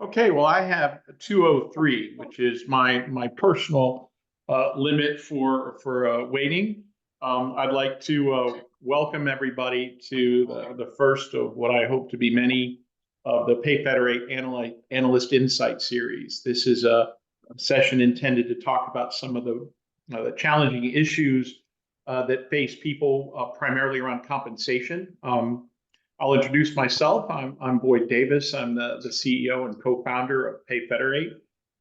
Okay, well, I have 203, which is my personal limit for waiting. I'd like to welcome everybody to the first of what I hope to be many of the Payfederate Analyst Insight series. This is a session intended to talk about some of the challenging issues that face people primarily around compensation. I'll introduce myself. I'm Boyd Davis. I'm the CEO and co-founder of Payfederate.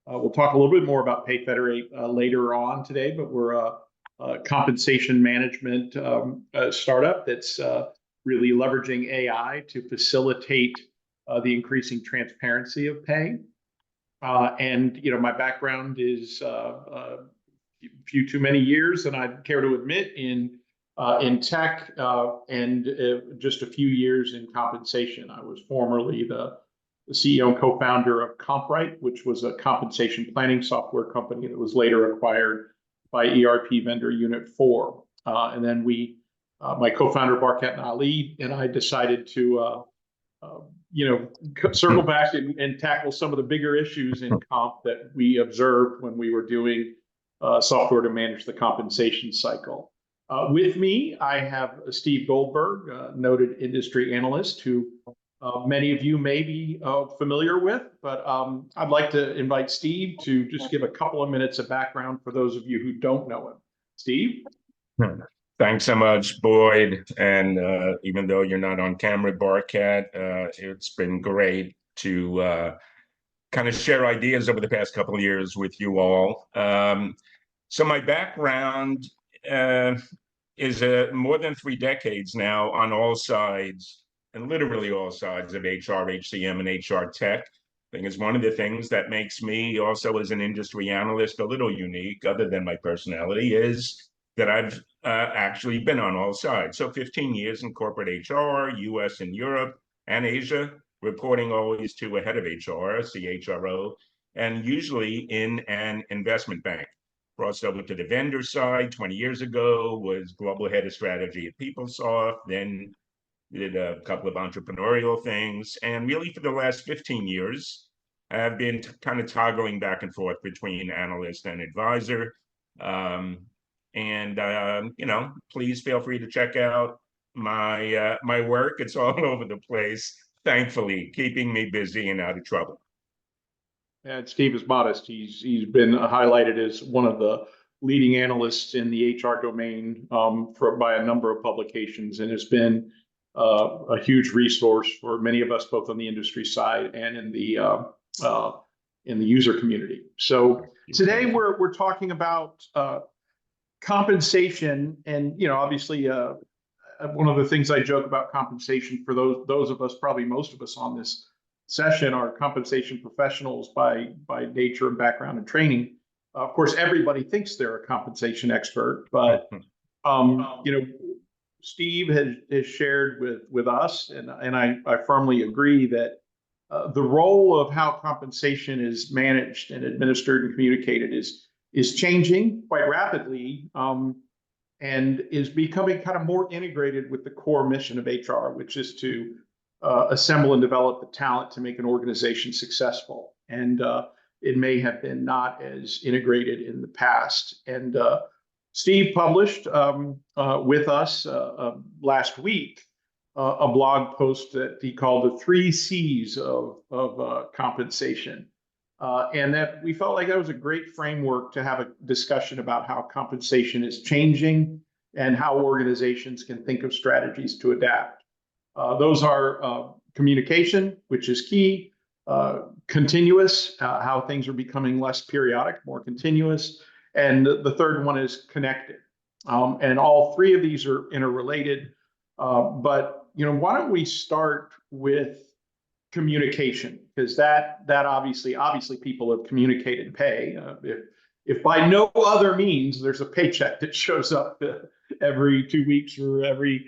We'll talk a little bit more about Payfederate later on today, but we're a compensation management startup that's really leveraging AI to facilitate the increasing transparency of pay. And my background is a few too many years, and I'd care to admit, in tech and just a few years in compensation. I was formerly the CEO and co-founder of Comprite, which was a compensation planning software company that was later acquired by ERP vendor Unit 4. And then my co-founder Barkat and Ali and I decided to circle back and tackle some of the bigger issues in comp that we observed when we were doing software to manage the compensation cycle. With me, I have Steve Goldberg, noted industry analyst, who many of you may be familiar with, but I'd like to invite Steve to just give a couple of minutes of background for those of you who don't know him. Steve? Thanks so much, Boyd. And even though you're not on camera, Barkat, it's been great to kind of share ideas over the past couple of years with you all. So my background is more than 3 decades now on all sides, and literally all sides of HR, HCM, and HR tech. I think it's one of the things that makes me also as an industry analyst a little unique, other than my personality, is that I've actually been on all sides. So 15 years in corporate HR, US and Europe and Asia, reporting always to a head of HR, CHRO, and usually in an investment bank. Crossed over to the vendor side 20 years ago, was global head of strategy at PeopleSoft, then did a couple of entrepreneurial things. And really for the last 15 years, I've been kind of toggling back and forth between analyst and advisor. Please feel free to check out my work. It's all over the place, thankfully, keeping me busy and out of trouble. And Steve is modest. He's been highlighted as one of the leading analysts in the HR domain by a number of publications, and has been a huge resource for many of us, both on the industry side and in the user community. So today we're talking about compensation, and obviously one of the things I joke about compensation for those of us, probably most of us on this session, are compensation professionals by nature and background and training. Of course, everybody thinks they're a compensation expert, but Steve has shared with us, and I firmly agree that the role of how compensation is managed and administered and communicated is changing quite rapidly, and is becoming kind of more integrated with the core mission of HR, which is to assemble and develop the talent to make an organization successful. And it may have been not as integrated in the past. And Steve published with us last week a blog post that he called the 3 C's of compensation. And that we felt like that was a great framework to have a discussion about how compensation is changing and how organizations can think of strategies to adapt. Those are communication, which is key, continuous, how things are becoming less periodic, more continuous, and the third one is connected. And all 3 of these are interrelated. But why don't we start with communication? Because that obviously people have communicated pay. If by no other means there's a paycheck that shows up every 2 weeks or every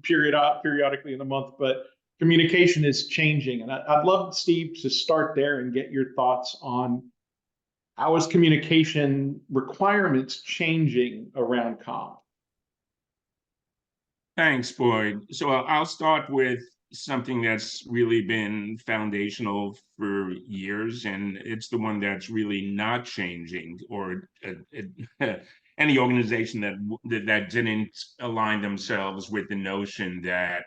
periodically in a month, but communication is changing. And I'd love, Steve, to start there and get your thoughts on how is communication requirements changing around comp? Thanks, Boyd. So I'll start with something that's really been foundational for years, and it's the one that's really not changing, or any organization that didn't align themselves with the notion that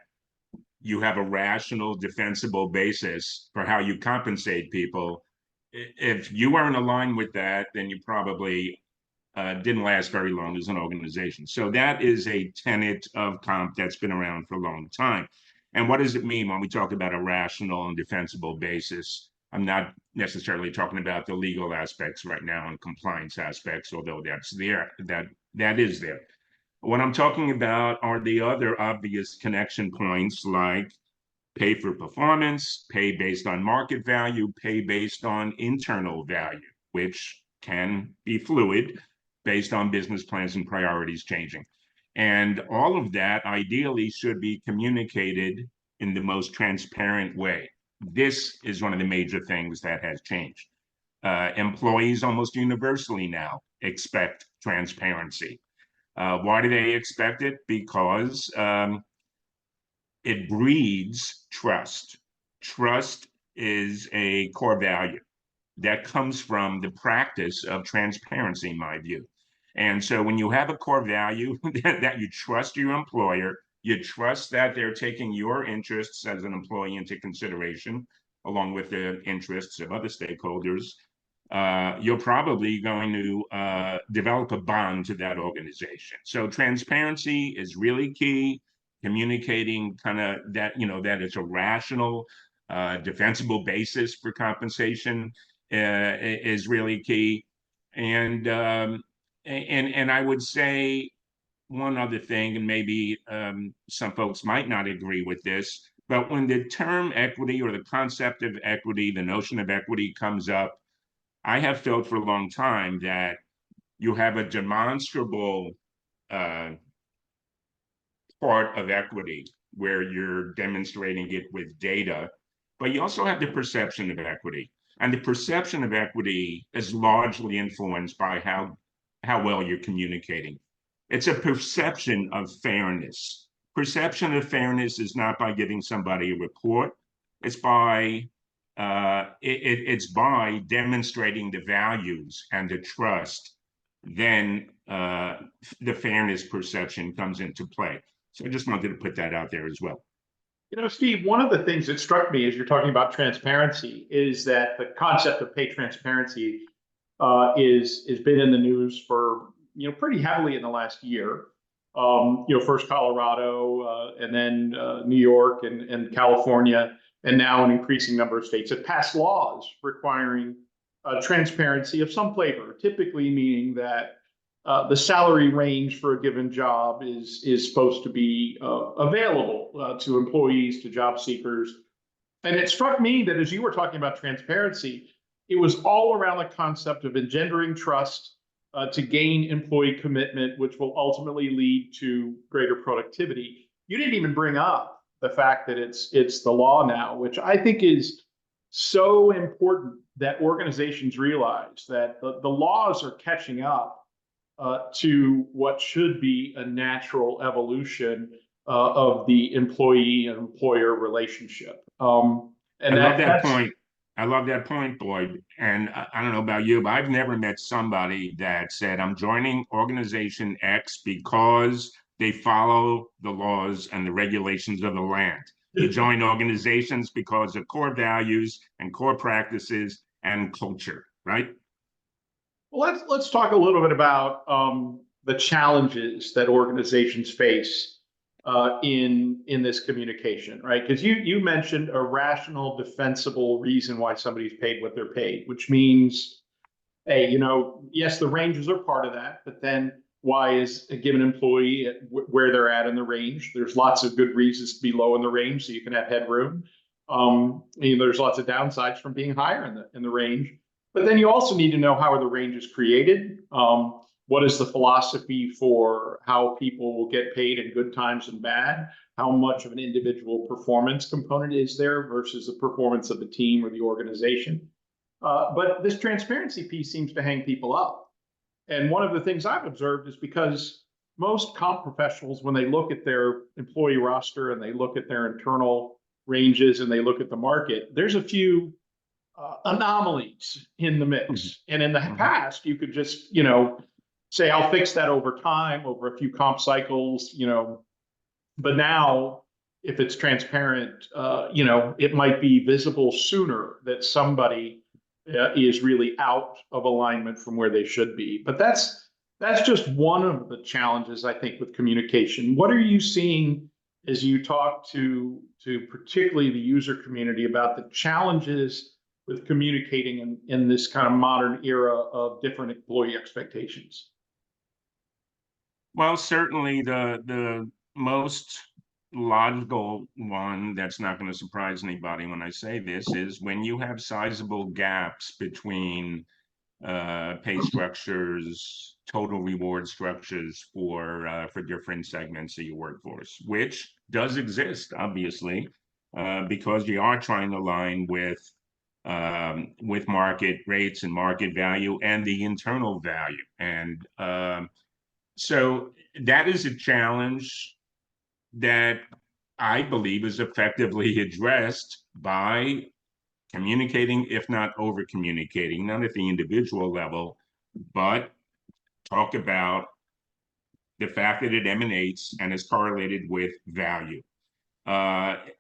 you have a rational, defensible basis for how you compensate people. If you weren't aligned with that, then you probably didn't last very long as an organization. So that is a tenet of comp that's been around for a long time. And what does it mean when we talk about a rational and defensible basis? I'm not necessarily talking about the legal aspects right now and compliance aspects, although that's there, that is there. What I'm talking about are the other obvious connection points, like pay for performance, pay based on market value, pay based on internal value, which can be fluid based on business plans and priorities changing. And all of that ideally should be communicated in the most transparent way. This is one of the major things that has changed. Employees almost universally now expect transparency. Why do they expect it? Because it breeds trust. Trust is a core value that comes from the practice of transparency, in my view. And so when you have a core value that you trust your employer, you trust that they're taking your interests as an employee into consideration, along with the interests of other stakeholders, you're probably going to develop a bond to that organization. So transparency is really key. Communicating kind of that, that it's a rational, defensible basis for compensation is really key. And I would say one other thing, and maybe some folks might not agree with this, but when the term equity or the concept of equity, the notion of equity comes up, I have felt for a long time that you have a demonstrable uh, part of equity where you're demonstrating it with data, but you also have the perception of equity. And the perception of equity is largely influenced by how well you're communicating. It's a perception of fairness. Perception of fairness is not by giving somebody a report. It's by it's by demonstrating the values and the trust. Then the fairness perception comes into play. So I just wanted to put that out there as well. Steve, one of the things that struck me as you're talking about transparency is that the concept of pay transparency is been in the news for pretty heavily in the last year. First Colorado, and then New York and California, and now an increasing number of states have passed laws requiring transparency of some flavor, typically meaning that the salary range for a given job is supposed to be available to employees, to job seekers. And it struck me that as you were talking about transparency, it was all around the concept of engendering trust to gain employee commitment, which will ultimately lead to greater productivity. You didn't even bring up the fact that it's the law now, which I think is so important that organizations realize that the laws are catching up to what should be a natural evolution of the employee and employer relationship. And I love that point. I love that point, Boyd. And I don't know about you, but I've never met somebody that said, I'm joining organization X because they follow the laws and the regulations of the land. You join organizations because of core values and core practices and culture, right? Well, let's talk a little bit about the challenges that organizations face in this communication, right? Because you mentioned a rational, defensible reason why somebody's paid what they're paid, which means, hey, yes, the ranges are part of that, but then why is a given employee at where they're at in the range? There's lots of good reasons to be low in the range, so you can have headroom. There's lots of downsides from being higher in the range. But then you also need to know how are the ranges created? What is the philosophy for how people will get paid in good times and bad? How much of an individual performance component is there versus the performance of the team or the organization? But this transparency piece seems to hang people up. And one of the things I've observed is because most comp professionals, when they look at their employee roster and they look at their internal ranges and they look at the market, there's a few anomalies in the mix. And in the past, you could just, say, I'll fix that over time, over a few comp cycles, but now if it's transparent, it might be visible sooner that somebody is really out of alignment from where they should be. But that's just one of the challenges, I think, with communication. What are you seeing as you talk to particularly the user community about the challenges with communicating in this kind of modern era of different employee expectations? Well, certainly the most logical one that's not going to surprise anybody when I say this is when you have sizable gaps between pay structures, total reward structures for different segments of your workforce, which does exist, obviously, because you are trying to align with market rates and market value and the internal value. And so that is a challenge that I believe is effectively addressed by communicating, if not over communicating, not at the individual level, but talk about the fact that it emanates and is correlated with value.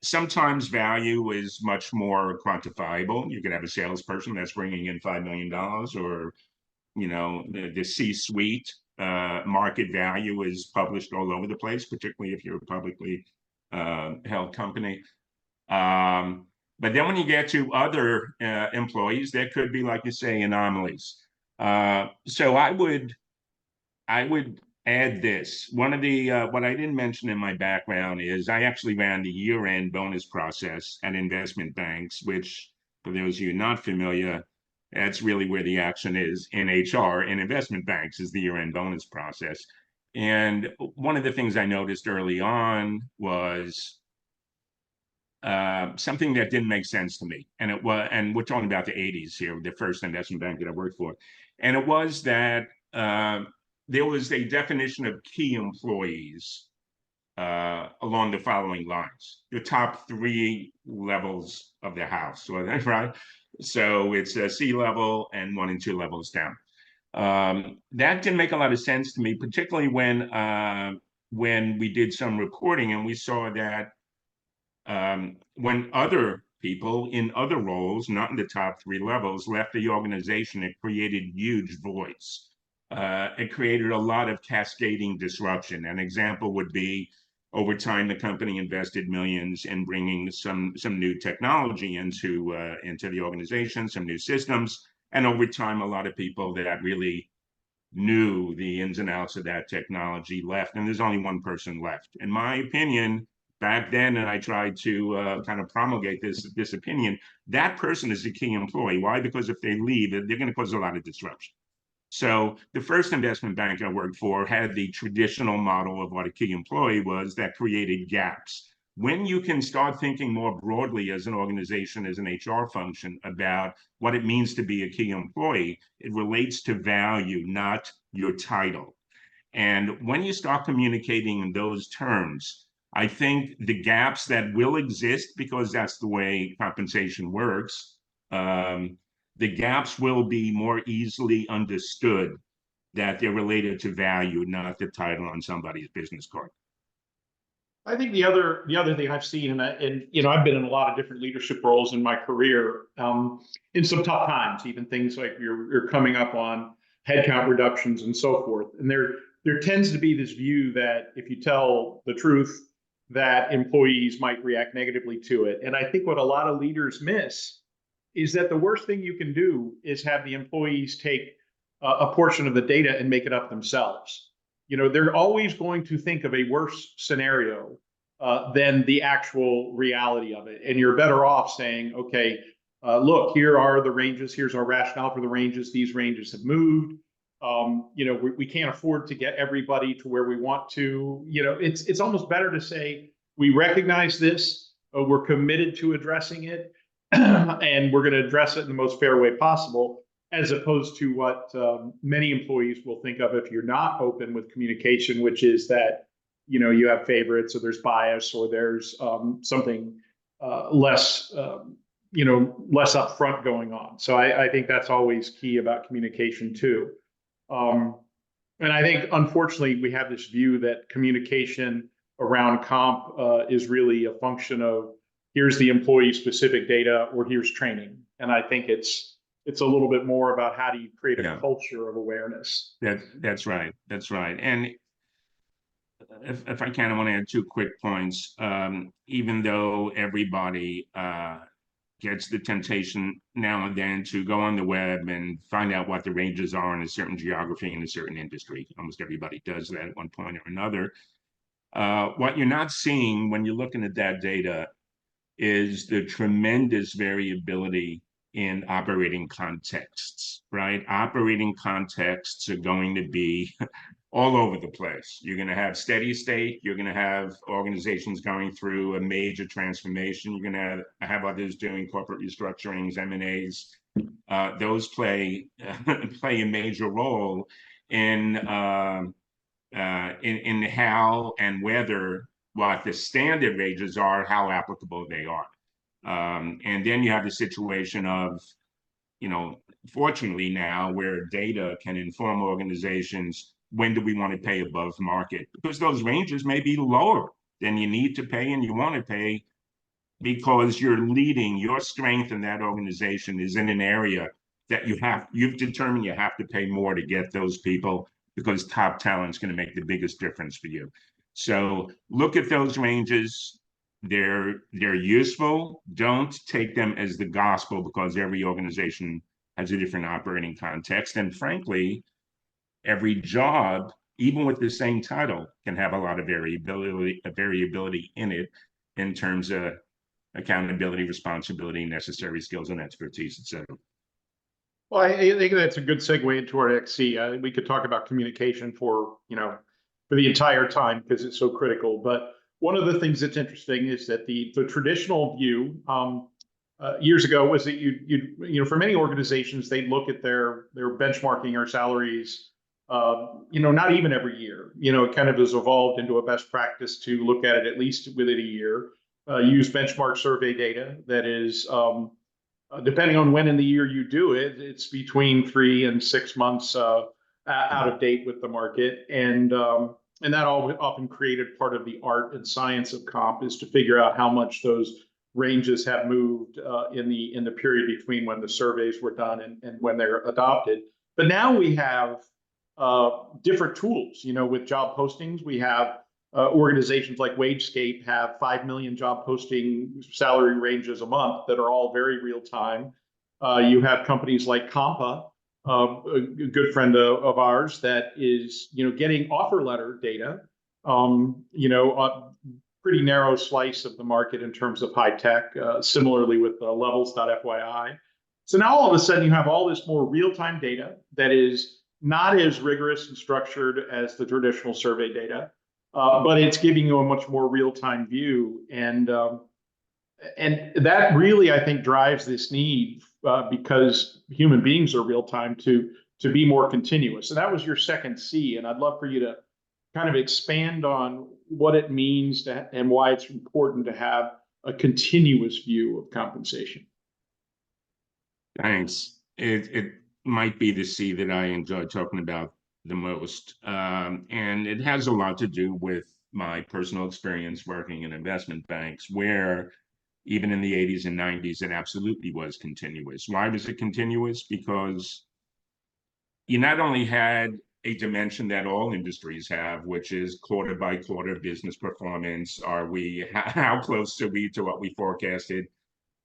Sometimes value is much more quantifiable. You could have a salesperson that's bringing in $5 million, or the C-suite market value is published all over the place, particularly if you're a publicly held company. But then when you get to other employees, there could be, like you say, anomalies. So I would add this. One of the what I didn't mention in my background is I actually ran the year-end bonus process at investment banks, which, for those of you not familiar, that's really where the action is in HR. In investment banks is the year-end bonus process. And one of the things I noticed early on was something that didn't make sense to me. And we're talking about the 80s here, the first investment bank that I worked for. And it was that there was a definition of key employees along the following lines: the top 3 levels of the house, right? So it's a C-level and 1 and 2 levels down. That didn't make a lot of sense to me, particularly when we did some reporting and we saw that when other people in other roles, not in the top 3 levels, left the organization, it created huge voids. It created a lot of cascading disruption. An example would be, over time, the company invested millions in bringing some new technology into the organization, some new systems. And over time, a lot of people that really knew the ins and outs of that technology left. And there's only one person left. In my opinion, back then, and I tried to kind of promulgate this opinion, that person is a key employee. Why? Because if they leave, they're going to cause a lot of disruption. So the first investment bank I worked for had the traditional model of what a key employee was that created gaps. When you can start thinking more broadly as an organization, as an HR function, about what it means to be a key employee, it relates to value, not your title. And when you start communicating in those terms, I think the gaps that will exist, because that's the way compensation works, the gaps will be more easily understood, that they're related to value, not the title on somebody's business card. I think the other thing I've seen, and I've been in a lot of different leadership roles in my career, in some tough times, even things like you're coming up on headcount reductions and so forth. And there tends to be this view that if you tell the truth, that employees might react negatively to it. And I think what a lot of leaders miss is that the worst thing you can do is have the employees take a portion of the data and make it up themselves. They're always going to think of a worse scenario than the actual reality of it. And you're better off saying, okay, look, here are the ranges. Here's our rationale for the ranges. These ranges have moved. We can't afford to get everybody to where we want to. It's almost better to say, we recognize this, we're committed to addressing it, and we're going to address it in the most fair way possible, as opposed to what many employees will think of if you're not open with communication, which is that you have favorites, or there's bias, or there's something less, less upfront going on. So I think that's always key about communication too. And I think, unfortunately, we have this view that communication around comp is really a function of here's the employee-specific data or here's training. And I think it's a little bit more about how do you create a culture of awareness. That's right. That's right. And if I can, I want to add two quick points. Even though everybody gets the temptation now and then to go on the web and find out what the ranges are in a certain geography in a certain industry, almost everybody does that at one point or another. What you're not seeing when you're looking at that data is the tremendous variability in operating contexts, right? Operating contexts are going to be all over the place. You're going to have steady state. You're going to have organizations going through a major transformation. You're going to have others doing corporate restructurings, M&As. Those play a major role in how and whether what the standard ranges are, how applicable they are. And then you have the situation of, fortunately now, where data can inform organizations when do we want to pay above market, because those ranges may be lower than you need to pay and you want to pay because you're leading, your strength in that organization is in an area that you've determined you have to pay more to get those people because top talent is going to make the biggest difference for you. So look at those ranges. They're useful. Don't take them as the gospel because every organization has a different operating context. And frankly, every job, even with the same title, can have a lot of variability in it in terms of accountability, responsibility, necessary skills and expertise, et cetera. Well, I think that's a good segue into our XC. We could talk about communication for the entire time because it's so critical. But one of the things that's interesting is that the traditional view years ago was that for many organizations, they'd look at their benchmarking or salaries not even every year. It kind of has evolved into a best practice to look at it at least within a year. Use benchmark survey data that is, depending on when in the year you do it, it's between 3 and 6 months out of date with the market. And that often created part of the art and science of comp is to figure out how much those ranges have moved in the period between when the surveys were done and when they're adopted. But now we have different tools. With job postings, we have organizations like WageScape have 5 million job posting salary ranges a month that are all very real time. You have companies like Compa, a good friend of ours, that is getting offer letter data. A pretty narrow slice of the market in terms of high tech. Similarly with levels.fyi. So now all of a sudden you have all this more real time data that is not as rigorous and structured as the traditional survey data. But it's giving you a much more real-time view, and that really, I think, drives this need because human beings are real-time to be more continuous. And that was your second C, and I'd love for you to kind of expand on what it means and why it's important to have a continuous view of compensation. Thanks. It might be the C that I enjoy talking about the most. And it has a lot to do with my personal experience working in investment banks, where even in the 80s and 90s, it absolutely was continuous. Why was it continuous? Because you not only had a dimension that all industries have, which is quarter by quarter business performance. How close are we to what we forecasted?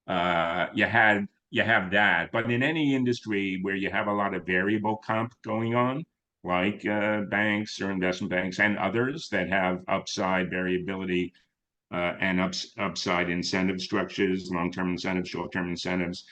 You have that, but in any industry where you have a lot of variable comp going on, like banks or investment banks and others that have upside variability and upside incentive structures, long-term incentives, short-term incentives,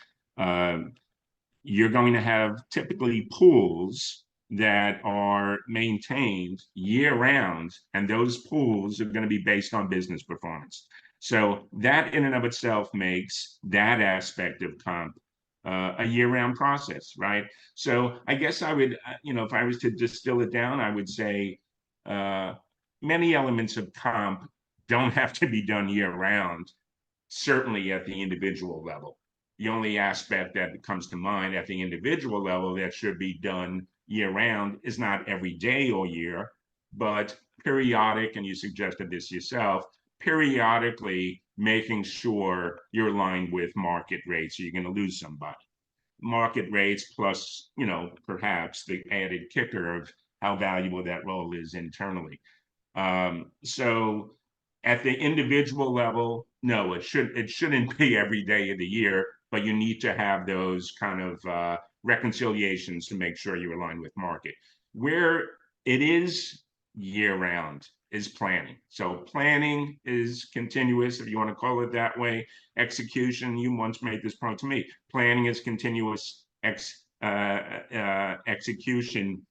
you're going to have typically pools that are maintained year-round, and those pools are going to be based on business performance. So that in and of itself makes that aspect of comp a year-round process, right? So I guess I would, if I was to distill it down, I would say many elements of comp don't have to be done year-round. certainly at the individual level. The only aspect that comes to mind at the individual level that should be done year round is not every day all year, but periodic, and you suggested this yourself, periodically making sure you're aligned with market rates, so you're going to lose somebody. Market rates plus, perhaps the added kicker of how valuable that role is internally. So at the individual level, no, it shouldn't be every day of the year, but you need to have those kind of reconciliations to make sure you're aligned with market. Where it is year round is planning. So planning is continuous, if you want to call it that way. Execution, you once made this point to me. Planning is continuous. Execution,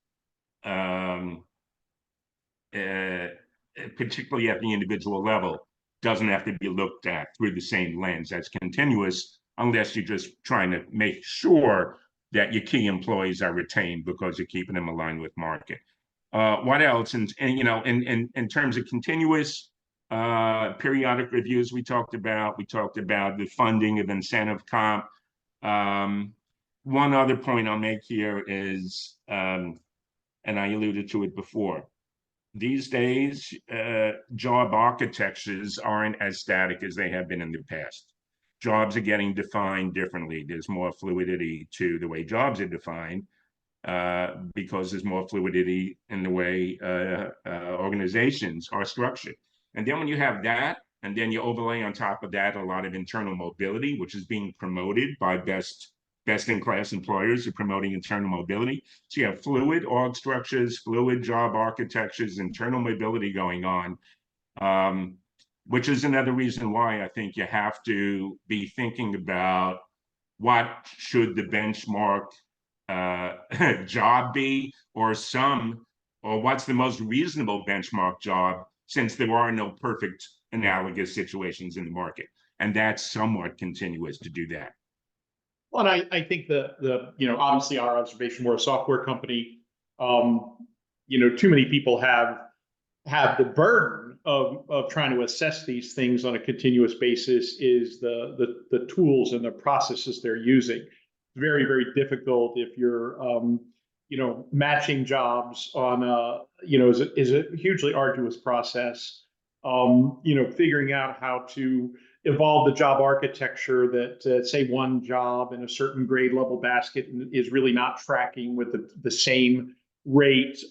particularly at the individual level, doesn't have to be looked at through the same lens as continuous, unless you're just trying to make sure that your key employees are retained because you're keeping them aligned with market. What else? And in terms of continuous periodic reviews, we talked about the funding of incentive comp. One other point I'll make here is, and I alluded to it before, these days, job architectures aren't as static as they have been in the past. Jobs are getting defined differently. There's more fluidity to the way jobs are defined because there's more fluidity in the way organizations are structured. And then when you have that, and then you overlay on top of that a lot of internal mobility, which is being promoted by best-in-class employers are promoting internal mobility. So you have fluid org structures, fluid job architectures, internal mobility going on, which is another reason why I think you have to be thinking about what should the benchmark job be, or what's the most reasonable benchmark job, since there are no perfect analogous situations in the market. And that's somewhat continuous to do that. Well, and I think obviously our observation, we're a software company. Too many people have the burden of trying to assess these things on a continuous basis is the tools and the processes they're using. Very, very difficult if you're matching jobs on is a hugely arduous process. Figuring out how to evolve the job architecture that say one job in a certain grade level basket is really not tracking with the same rate.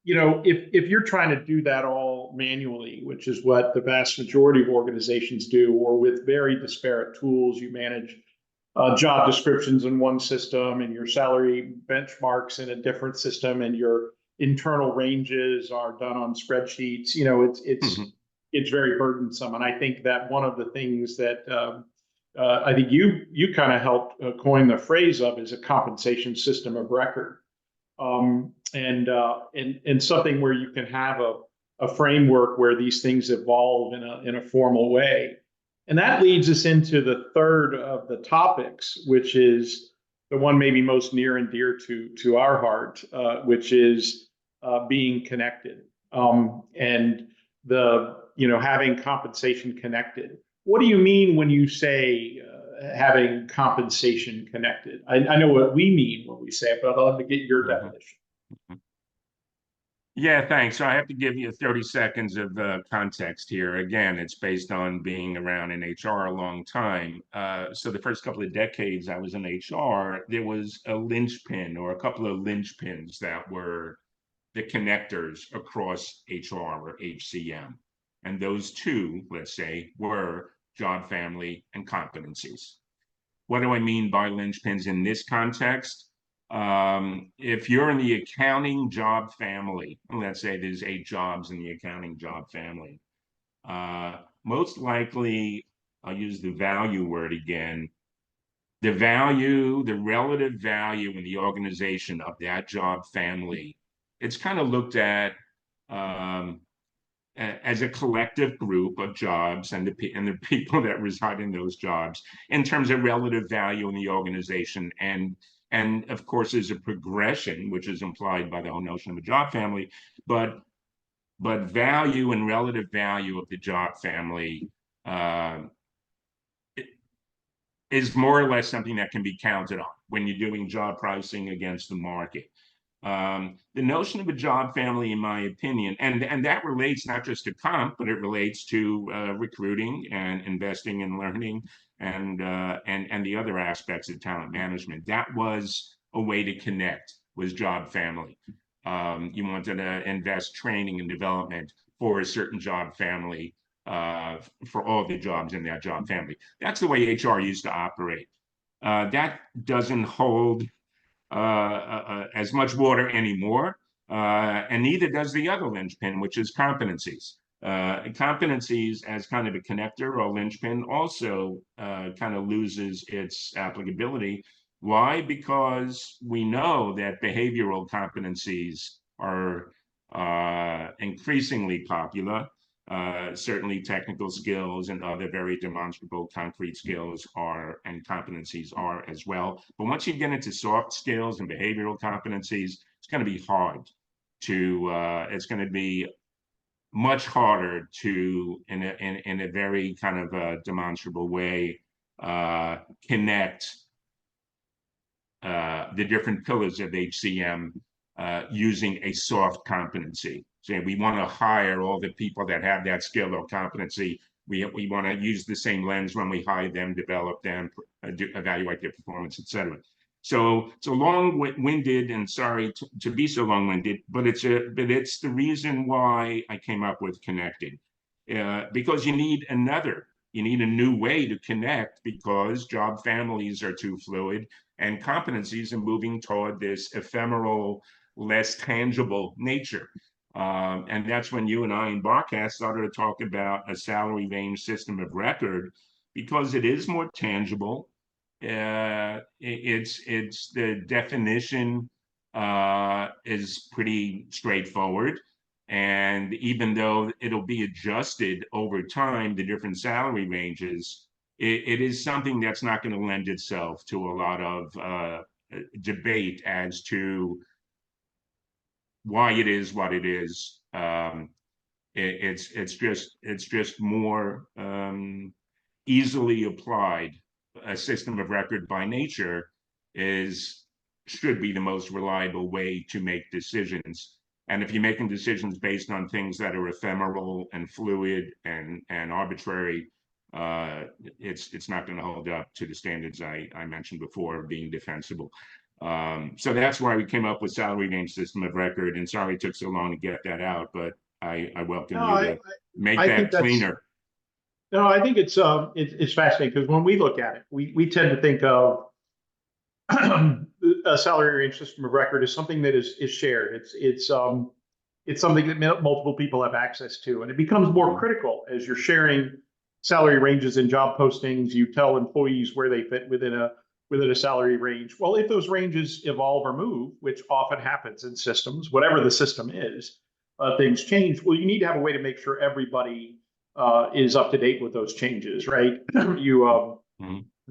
If you're trying to do that all manually, which is what the vast majority of organizations do, or with very disparate tools, you manage job descriptions in one system and your salary benchmarks in a different system, and your internal ranges are done on spreadsheets. It's very burdensome. And I think that one of the things that I think you kind of helped coin the phrase of is a compensation system of record, and something where you can have a framework where these things evolve in a formal way. And that leads us into the third of the topics, which is the one maybe most near and dear to our heart, which is being connected, and having compensation connected. What do you mean when you say having compensation connected? I know what we mean when we say it, but I'd love to get your definition. Yeah, thanks. So I have to give you 30 seconds of context here. Again, it's based on being around in HR a long time. So the first couple of decades I was in HR, there was a linchpin or a couple of linchpins that were the connectors across HR or HCM. And those two, let's say, were job family and competencies. What do I mean by linchpins in this context? If you're in the accounting job family, let's say there's 8 jobs in the accounting job family, most likely, I'll use the value word again, the relative value in the organization of that job family, it's kind of looked at as a collective group of jobs and the people that reside in those jobs in terms of relative value in the organization. And of course, there's a progression, which is implied by the whole notion of a job family, but value and relative value of the job family is more or less something that can be counted on when you're doing job pricing against the market. The notion of a job family, in my opinion, and that relates not just to comp, but it relates to recruiting and investing in learning and the other aspects of talent management. That was a way to connect, was job family. You wanted to invest training and development for a certain job family, for all the jobs in that job family. That's the way HR used to operate. That doesn't hold as much water anymore, and neither does the other linchpin, which is competencies. Competencies as kind of a connector or linchpin also kind of loses its applicability. Why? Because we know that behavioral competencies are increasingly popular. Certainly technical skills and other very demonstrable concrete skills are, and competencies are as well. But once you get into soft skills and behavioral competencies, it's going to be hard to, it's going to be much harder to, in a very kind of demonstrable way, connect the different pillars of HCM using a soft competency. So we want to hire all the people that have that skill or competency. We want to use the same lens when we hire them, develop them, evaluate their performance, et cetera. So it's a long-winded, and sorry to be so long-winded, but it's the reason why I came up with connecting, because you need a new way to connect, because job families are too fluid and competencies are moving toward this ephemeral, less tangible nature. And that's when you and I in Barcast started to talk about a salary range system of record, because it is more tangible. It's the definition is pretty straightforward. And even though it'll be adjusted over time, the different salary ranges, it is something that's not going to lend itself to a lot of debate as to why it is what it is. It's just more easily applied. A system of record by nature should be the most reliable way to make decisions. And if you're making decisions based on things that are ephemeral and fluid and arbitrary, it's not going to hold up to the standards I mentioned before of being defensible. So that's why we came up with salary range system of record. And sorry it took so long to get that out, but I welcome you to make that cleaner. No, I think it's fascinating, because when we look at it, we tend to think of a salary range system of record as something that is shared. It's something that multiple people have access to, and it becomes more critical as you're sharing salary ranges in job postings. You tell employees where they fit within a salary range. Well, if those ranges evolve or move, which often happens in systems, whatever the system is, things change. Well, you need to have a way to make sure everybody is up to date with those changes, right? You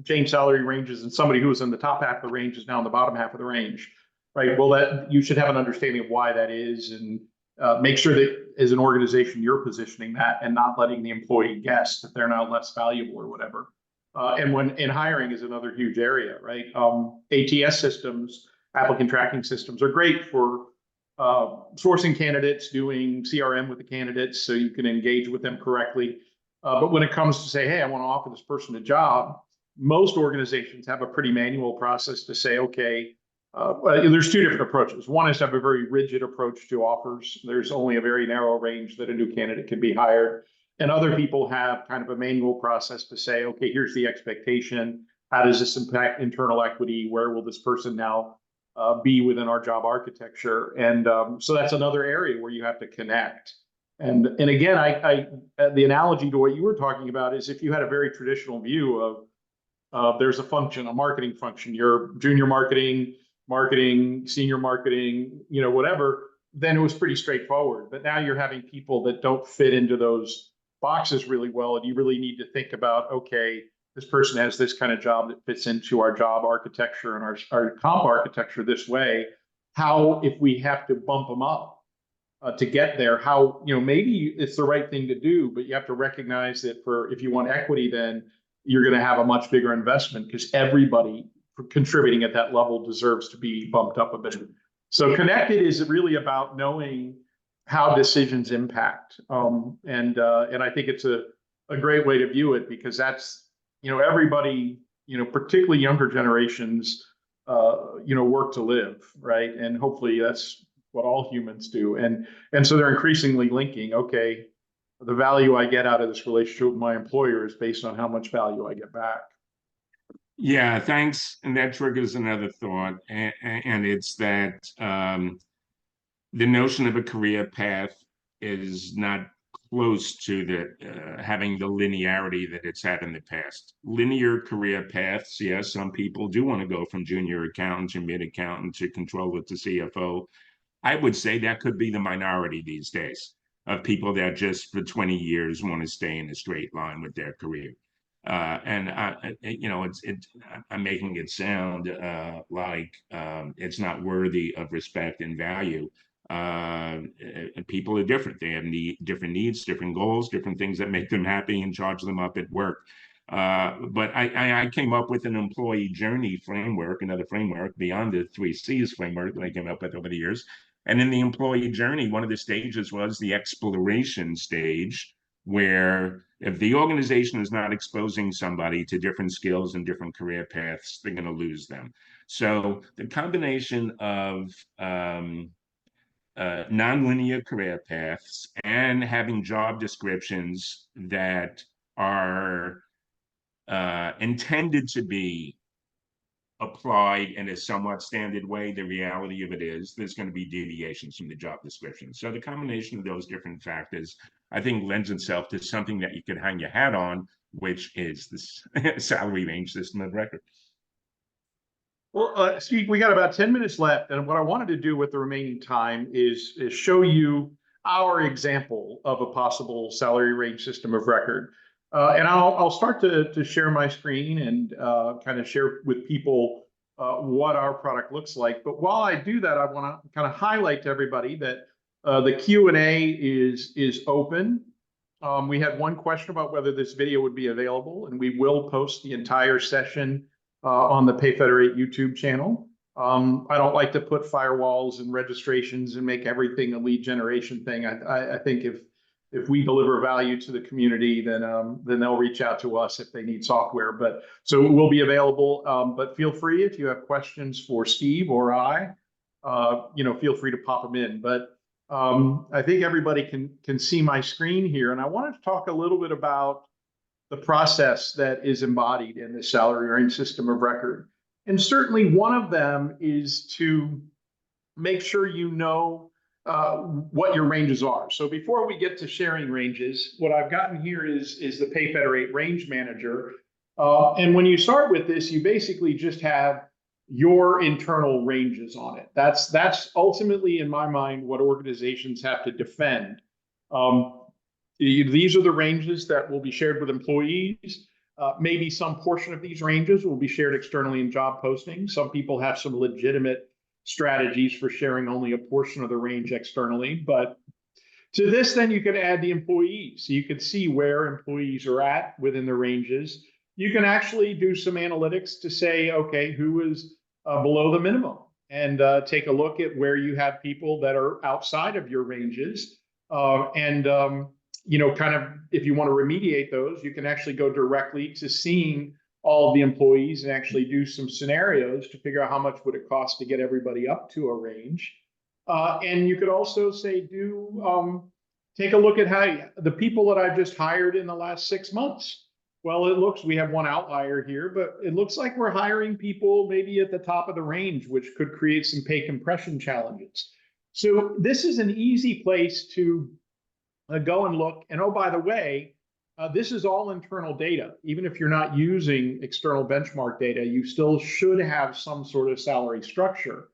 change salary ranges, and somebody who was in the top half of the range is now in the bottom half of the range, right? Well, that you should have an understanding of why that is, and make sure that as an organization you're positioning that and not letting the employee guess that they're now less valuable or whatever. And when in hiring is another huge area, right? ATS systems, applicant tracking systems, are great for sourcing candidates, doing CRM with the candidates so you can engage with them correctly. But when it comes to say, hey, I want to offer this person a job, most organizations have a pretty manual process to say, okay, there's two different approaches. One is to have a very rigid approach to offers. There's only a very narrow range that a new candidate can be hired. And other people have kind of a manual process to say, okay, here's the expectation. How does this impact internal equity? Where will this person now be within our job architecture? And so that's another area where you have to connect. And again, the analogy to what you were talking about is, if you had a very traditional view of there's a function, a marketing function, your junior marketing, senior marketing, whatever, then it was pretty straightforward. But now you're having people that don't fit into those boxes really well, and you really need to think about, okay, this person has this kind of job that fits into our job architecture and our comp architecture this way. How, if we have to bump them up to get there, how, maybe it's the right thing to do, but you have to recognize that if you want equity, then you're going to have a much bigger investment because everybody contributing at that level deserves to be bumped up a bit. So connected is really about knowing how decisions impact. And I think it's a great way to view it because that's, everybody, particularly younger generations, work to live, right? And hopefully that's what all humans do. And so they're increasingly linking, okay, the value I get out of this relationship with my employer is based on how much value I get back. Yeah, thanks. And that triggers another thought, and it's that the notion of a career path is not close to the having the linearity that it's had in the past. Linear career paths, yes, some people do want to go from junior accountant to mid accountant to controller to CFO. I would say that could be the minority these days of people that just for 20 years want to stay in a straight line with their career. And I'm making it sound like it's not worthy of respect and value. People are different. They have different needs, different goals, different things that make them happy and charge them up at work. But I came up with an employee journey framework, another framework beyond the 3Cs framework that I came up with over the years. And in the employee journey, one of the stages was the exploration stage, where if the organization is not exposing somebody to different skills and different career paths, they're going to lose them. So the combination of nonlinear career paths and having job descriptions that are intended to be applied in a somewhat standard way, the reality of it is there's going to be deviations from the job description. So the combination of those different factors, I think, lends itself to something that you could hang your hat on, which is this salary range system of record. Well, Steve, we got about 10 minutes left. And what I wanted to do with the remaining time is show you our example of a possible salary range system of record. And I'll start to share my screen and kind of share with people what our product looks like. But while I do that, I want to kind of highlight to everybody that the Q&A is open. We had one question about whether this video would be available, and we will post the entire session on the Payfederate YouTube channel. I don't like to put firewalls and registrations and make everything a lead generation thing. I think if we deliver value to the community, then they'll reach out to us if they need software. But so it will be available. But feel free if you have questions for Steve or I, feel free to pop them in. But I think everybody can see my screen here, and I wanted to talk a little bit about the process that is embodied in the salary range system of record. And certainly one of them is to make sure you know what your ranges are. So before we get to sharing ranges, what I've gotten here is the Payfederate Range Manager. And when you start with this, you basically just have your internal ranges on it. That's ultimately, in my mind, what organizations have to defend. These are the ranges that will be shared with employees. Maybe some portion of these ranges will be shared externally in job postings. Some people have some legitimate strategies for sharing only a portion of the range externally. But to this, then you can add the employees. So you can see where employees are at within the ranges. You can actually do some analytics to say, okay, who is below the minimum? And take a look at where you have people that are outside of your ranges. Kind of, if you want to remediate those, you can actually go directly to seeing all of the employees and actually do some scenarios to figure out how much would it cost to get everybody up to a range. And you could also say, take a look at how the people that I've just hired in the last 6 months. Well, we have one outlier here, but it looks like we're hiring people maybe at the top of the range, which could create some pay compression challenges. So this is an easy place to go and look. And oh, by the way, this is all internal data. Even if you're not using external benchmark data, you still should have some sort of salary structure.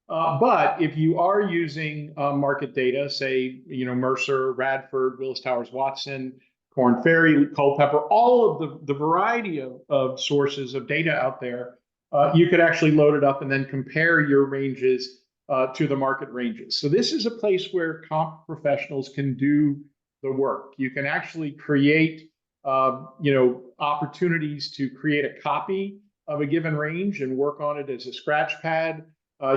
But if you are using market data, say, Mercer, Radford, Willis Towers Watson, Korn Ferry, Culpeper, all of the variety of sources of data out there, you could actually load it up and then compare your ranges to the market ranges. So this is a place where comp professionals can do the work. You can actually create opportunities to create a copy of a given range and work on it as a scratch pad.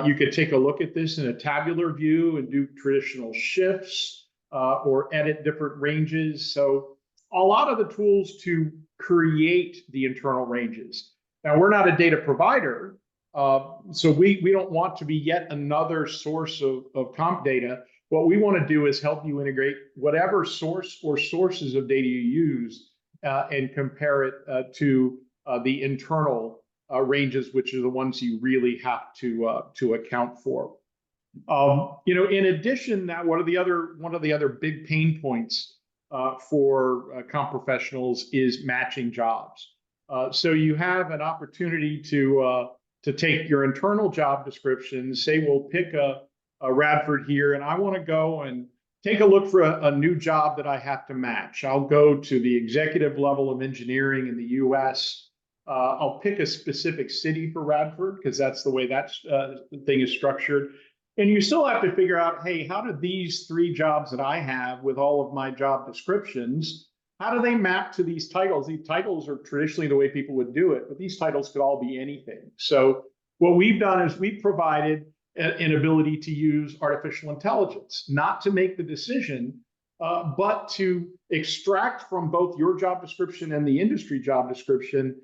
You could take a look at this in a tabular view and do traditional shifts or edit different ranges. So a lot of the tools to create the internal ranges. Now, we're not a data provider, so we don't want to be yet another source of comp data. What we want to do is help you integrate whatever source or sources of data you use and compare it to the internal ranges, which are the ones you really have to account for. In addition, that one of the other big pain points for comp professionals is matching jobs. So you have an opportunity to take your internal job description, say we'll pick a Radford here, and I want to go and take a look for a new job that I have to match. I'll go to the executive level of engineering in the US. I'll pick a specific city for Radford because that's the way that thing is structured. And you still have to figure out, hey, how do these 3 jobs that I have with all of my job descriptions, how do they map to these titles? These titles are traditionally the way people would do it, but these titles could all be anything. So what we've done is we've provided an ability to use artificial intelligence, not to make the decision, but to extract from both your job description and the industry job description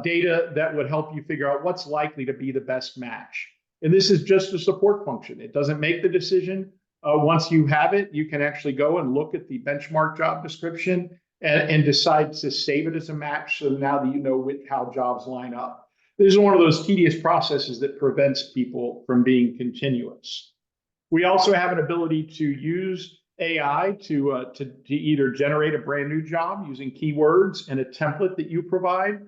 data that would help you figure out what's likely to be the best match. And this is just a support function. It doesn't make the decision. Once you have it, you can actually go and look at the benchmark job description and decide to save it as a match. So now that you know how jobs line up. This is one of those tedious processes that prevents people from being continuous. We also have an ability to use AI to either generate a brand new job using keywords and a template that you provide.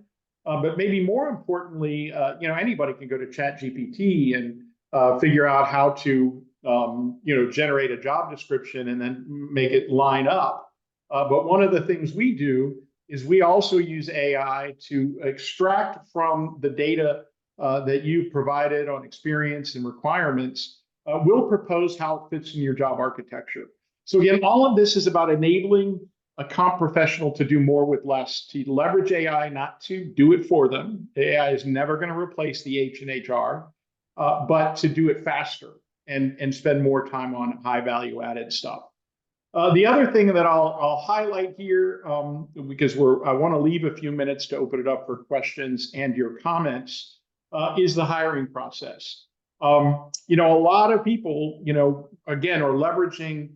But maybe more importantly, anybody can go to ChatGPT and figure out how to, generate a job description and then make it line up. But one of the things we do is we also use AI to extract from the data that you've provided on experience and requirements. We'll propose how it fits in your job architecture. So again, all of this is about enabling a comp professional to do more with less, to leverage AI, not to do it for them. AI is never going to replace the H in HR, but to do it faster and spend more time on high value added stuff. The other thing that I'll highlight here, because I want to leave a few minutes to open it up for questions and your comments, is the hiring process. A lot of people, again, are leveraging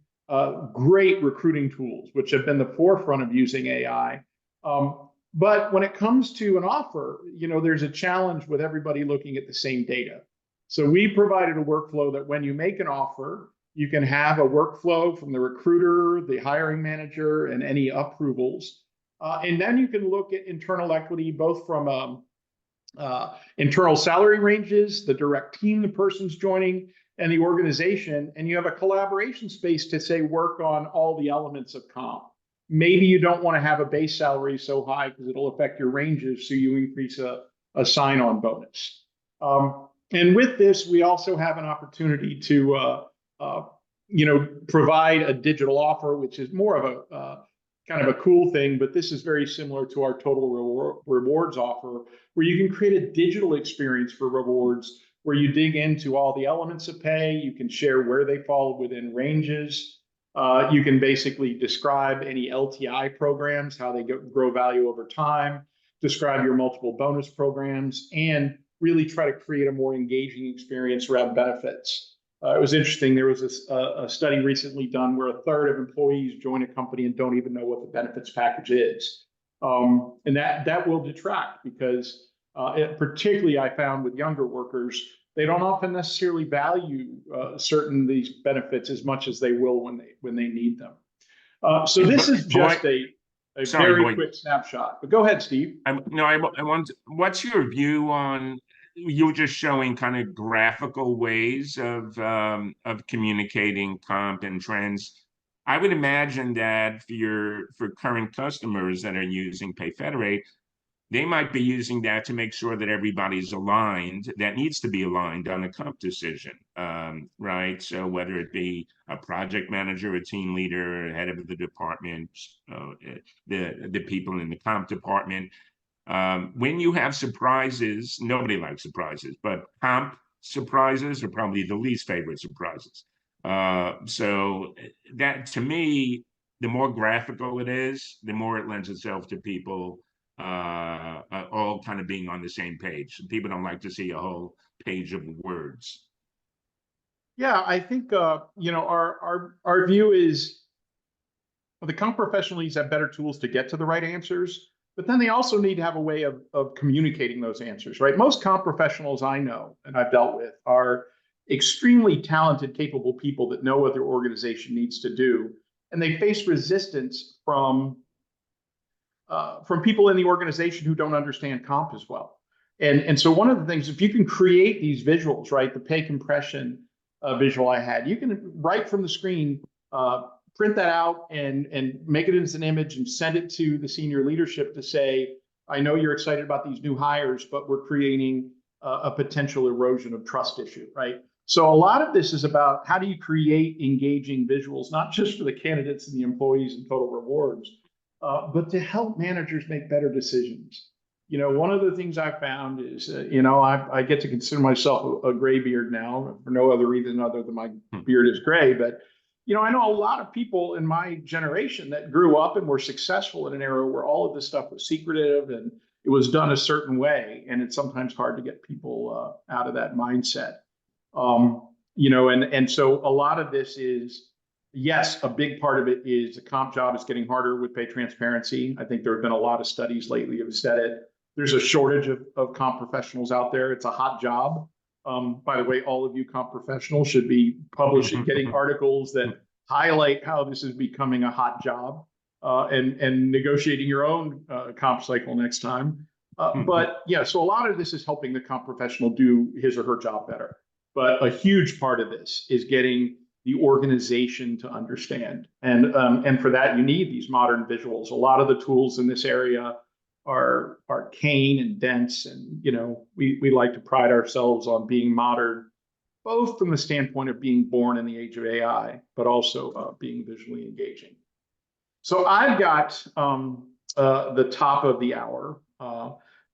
great recruiting tools, which have been the forefront of using AI. But when it comes to an offer, there's a challenge with everybody looking at the same data. So we provided a workflow that when you make an offer, you can have a workflow from the recruiter, the hiring manager, and any approvals. And then you can look at internal equity, both from internal salary ranges, the direct team the person's joining, and the organization. And you have a collaboration space to say, work on all the elements of comp. Maybe you don't want to have a base salary so high because it'll affect your ranges, so you increase a sign-on bonus. And with this, we also have an opportunity to provide a digital offer, which is more of a kind of a cool thing, but this is very similar to our total rewards offer, where you can create a digital experience for rewards, where you dig into all the elements of pay. You can share where they fall within ranges. You can basically describe any LTI programs, how they grow value over time, describe your multiple bonus programs, and really try to create a more engaging experience around benefits. It was interesting. There was a study recently done where 1/3 of employees join a company and don't even know what the benefits package is. And that will detract because particularly I found with younger workers, they don't often necessarily value certain these benefits as much as they will when they need them. So this is just a very quick snapshot. But go ahead, Steve. I want. What's your view on? You were just showing kind of graphical ways of communicating comp and trends. I would imagine that for current customers that are using Payfederate, they might be using that to make sure that everybody's aligned, that needs to be aligned on a comp decision, right? So whether it be a project manager, a team leader, head of the department, the people in the comp department, when you have surprises, nobody likes surprises, but comp surprises are probably the least favorite surprises. So that, to me, the more graphical it is, the more it lends itself to people all kind of being on the same page. People don't like to see a whole page of words. Yeah, I think our view is the comp professional needs to have better tools to get to the right answers, but then they also need to have a way of communicating those answers, right? Most comp professionals I know and I've dealt with are extremely talented, capable people that know what their organization needs to do, and they face resistance from people in the organization who don't understand comp as well. And so one of the things, if you can create these visuals, right, the pay compression visual I had, you can right from the screen print that out and make it as an image and send it to the senior leadership to say, I know you're excited about these new hires, but we're creating a potential erosion of trust issue, right? So a lot of this is about how do you create engaging visuals, not just for the candidates and the employees and total rewards, but to help managers make better decisions. You know, one of the things I found is, I get to consider myself a gray beard now for no other reason other than my beard is gray. But, I know a lot of people in my generation that grew up and were successful in an era where all of this stuff was secretive and it was done a certain way. And it's sometimes hard to get people out of that mindset. And so a lot of this is, yes, a big part of it is the comp job is getting harder with pay transparency. I think there have been a lot of studies lately that have said it. There's a shortage of comp professionals out there. It's a hot job. By the way, all of you comp professionals should be publishing, getting articles that highlight how this is becoming a hot job and negotiating your own comp cycle next time. But yeah, so a lot of this is helping the comp professional do his or her job better. But a huge part of this is getting the organization to understand. And for that, you need these modern visuals. A lot of the tools in this area are arcane and dense. And, we like to pride ourselves on being modern, both from the standpoint of being born in the age of AI, but also being visually engaging. So I've got the top of the hour.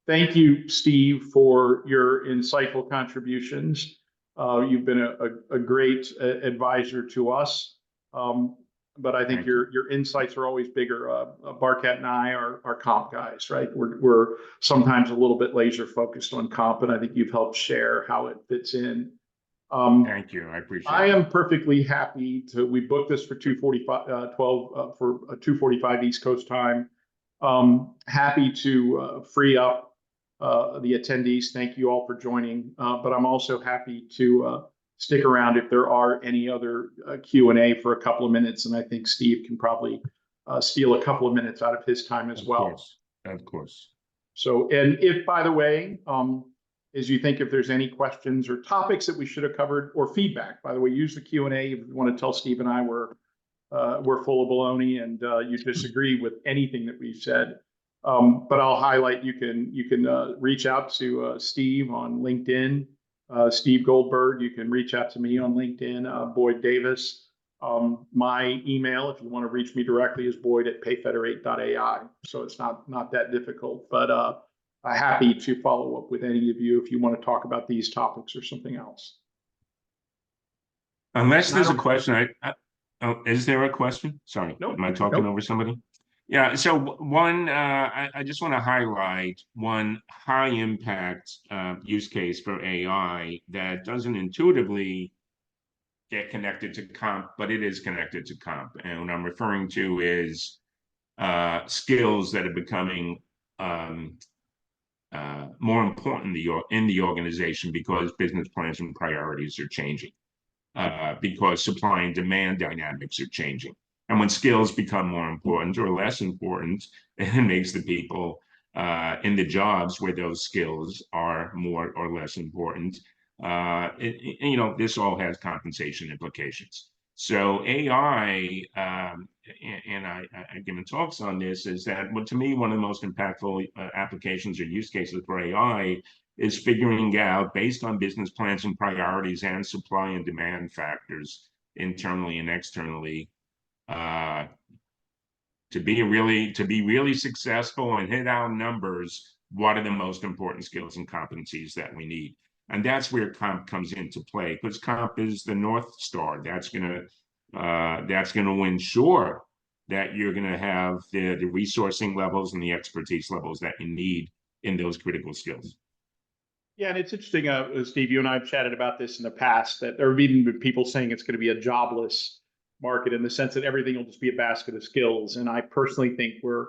Thank you, Steve, for your insightful contributions. You've been a great advisor to us, but I think your insights are always bigger. Barkat and I are comp guys, right? We're sometimes a little bit laser focused on comp, and I think you've helped share how it fits in. Thank you. I appreciate it. I am perfectly happy we booked this for 2:45, 12 for 2:45 East Coast time. Happy to free up the attendees. Thank you all for joining. But I'm also happy to stick around if there are any other Q&A for a couple of minutes. And I think Steve can probably steal a couple of minutes out of his time as well. Of course. So, and if, by the way, as you think if there's any questions or topics that we should have covered or feedback, by the way, use the Q&A if you want to tell Steve and I we're full of baloney and you disagree with anything that we've said. But I'll highlight, you can reach out to Steve on LinkedIn, Steve Goldberg. You can reach out to me on LinkedIn, Boyd Davis. My email, if you want to reach me directly, is boyd@payfederate.ai. So it's not that difficult, but I'm happy to follow up with any of you if you want to talk about these topics or something else. Unless there's a question, is there a question? Sorry, nope. Am I talking over somebody? Yeah, so one, I just want to highlight one high impact use case for AI that doesn't intuitively get connected to comp, but it is connected to comp. And what I'm referring to is skills that are becoming more important in the organization because business plans and priorities are changing, because supply and demand dynamics are changing. And when skills become more important or less important, it makes the people in the jobs where those skills are more or less important. This all has compensation implications. So AI, and I've given talks on this, is that, well, to me, one of the most impactful applications or use cases for AI is figuring out, based on business plans and priorities and supply and demand factors internally and externally, uh, to be really successful and hit our numbers, what are the most important skills and competencies that we need? And that's where comp comes into play, because comp is the North Star. That's gonna ensure that you're gonna have the resourcing levels and the expertise levels that you need in those critical skills. Yeah, and it's interesting, Steve, you and I have chatted about this in the past, that there have even been people saying it's going to be a jobless market in the sense that everything will just be a basket of skills. And I personally think we're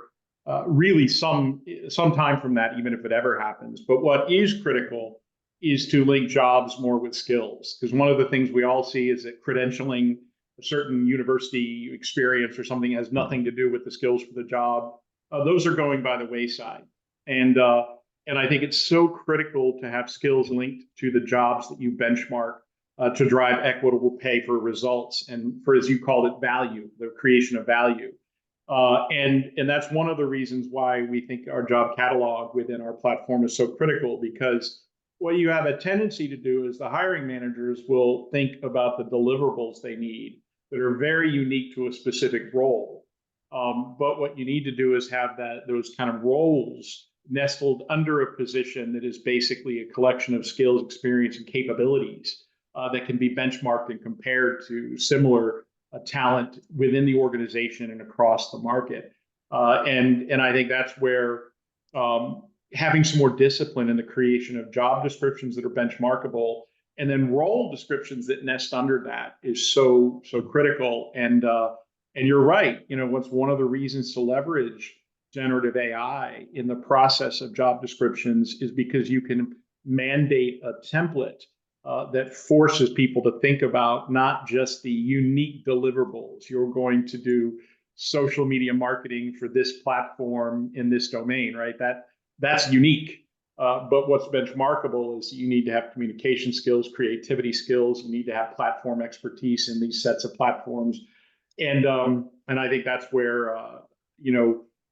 really some time from that, even if it ever happens. But what is critical is to link jobs more with skills, because one of the things we all see is that credentialing a certain university experience or something has nothing to do with the skills for the job. Those are going by the wayside. And I think it's so critical to have skills linked to the jobs that you benchmark to drive equitable pay for results and for, as you called it, value, the creation of value. And that's one of the reasons why we think our job catalog within our platform is so critical, because what you have a tendency to do is the hiring managers will think about the deliverables they need that are very unique to a specific role. But what you need to do is have those kind of roles nestled under a position that is basically a collection of skills, experience, and capabilities that can be benchmarked and compared to similar talent within the organization and across the market. And I think that's where having some more discipline in the creation of job descriptions that are benchmarkable, and then role descriptions that nest under that, is so critical. And you're right. What's one of the reasons to leverage generative AI in the process of job descriptions is because you can mandate a template that forces people to think about not just the unique deliverables. You're going to do social media marketing for this platform in this domain, right? That's unique. But what's benchmarkable is you need to have communication skills, creativity skills. You need to have platform expertise in these sets of platforms. And I think that's where,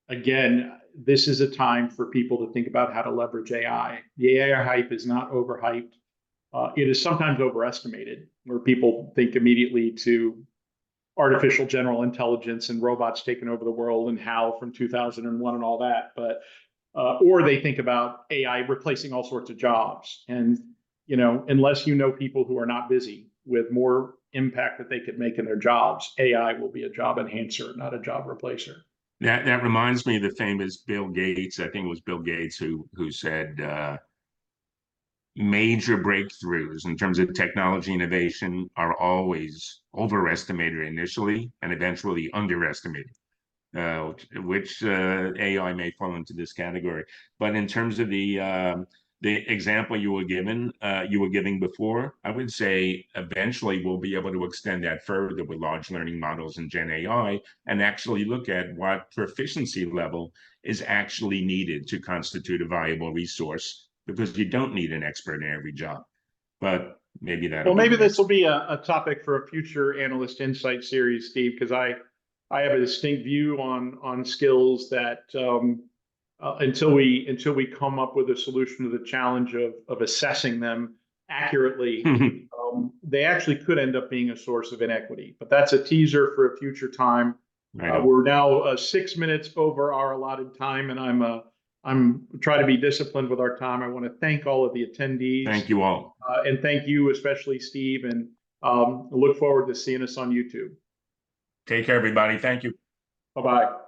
again, this is a time for people to think about how to leverage AI. The AI hype is not overhyped. It is sometimes overestimated, where people think immediately to artificial general intelligence and robots taking over the world and HAL from 2001 and all that. But or they think about AI replacing all sorts of jobs. And unless you know people who are not busy with more impact that they could make in their jobs, AI will be a job enhancer, not a job replacer. That reminds me of the famous Bill Gates. I think it was Bill Gates who said major breakthroughs in terms of technology innovation are always overestimated initially and eventually underestimated, which AI may fall into this category. But in terms of the example you were giving before, I would say eventually we'll be able to extend that further with large learning models and Gen AI, and actually look at what proficiency level is actually needed to constitute a viable resource, because you don't need an expert in every job. But maybe that. Well, maybe this will be a topic for a future Analyst Insight series, Steve, because I have a distinct view on skills that until we come up with a solution to the challenge of assessing them accurately, they actually could end up being a source of inequity. But that's a teaser for a future time. We're now 6 minutes over our allotted time, and I'm trying to be disciplined with our time. I want to thank all of the attendees. Thank you all. And thank you, especially Steve, and look forward to seeing us on YouTube. Take care, everybody. Thank you. Bye-bye.